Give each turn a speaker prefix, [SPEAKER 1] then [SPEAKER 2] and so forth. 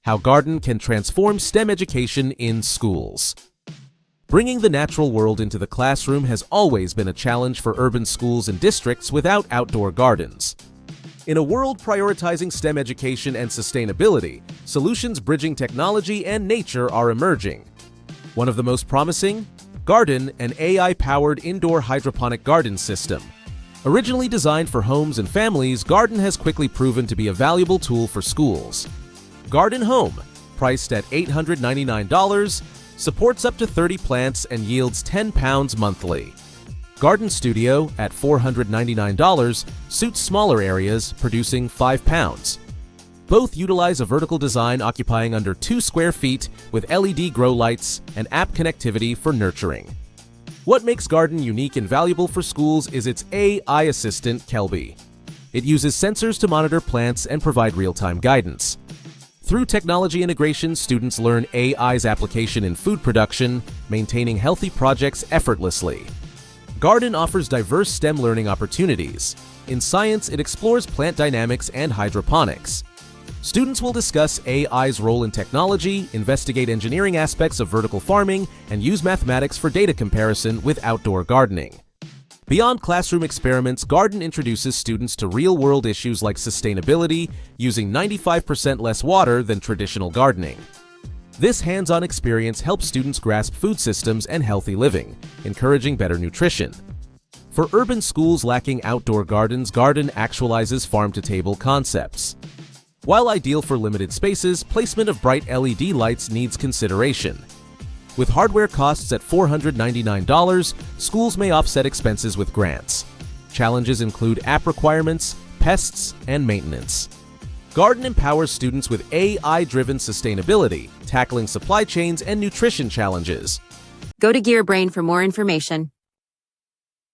[SPEAKER 1] How Gardyn can transform STEM education in schools. Bringing the natural world into the classroom has always been a challenge for urban schools and districts without outdoor gardens. In a world prioritizing STEM education and sustainability, solutions bridging technology and nature are emerging. One of the most promising? Gardyn, an AI-powered indoor hydroponic garden system. Originally designed for homes and families, Gardyn has quickly proven to be a valuable tool for schools. Gardyn Home, priced at $899, supports up to 30 plants and yields 10 pounds monthly. Gardyn Studio, at $499, suits smaller areas, producing 5 pounds. Both utilize a vertical design occupying under 2 square feet with LED grow lights and app connectivity for nurturing. What makes Gardyn unique and valuable for schools is its AI assistant, Kelby. It uses sensors to monitor plants and provide real-time guidance. Through technology integration, students learn AI's application in food production, maintaining healthy projects effortlessly. Gardyn offers diverse STEM learning opportunities. In science, it explores plant dynamics and hydroponics. Students will discuss AI's role in technology, investigate engineering aspects of vertical farming, and use mathematics for data comparison with outdoor gardening. Beyond classroom experiments, Gardyn introduces students to real-world issues like sustainability, using 95% less water than traditional gardening. This hands-on experience helps students grasp food systems and healthy living, encouraging better nutrition. For urban schools lacking outdoor gardens, Gardyn actualizes farm-to-table concepts. While ideal for limited spaces, placement of bright LED lights needs consideration. With hardware costs at $499, schools may offset expenses with grants. Challenges include app requirements, pests, and maintenance. Gardyn empowers students with AI-driven sustainability, tackling supply chains and nutrition challenges.
[SPEAKER 2] Go to GearBrain for more information.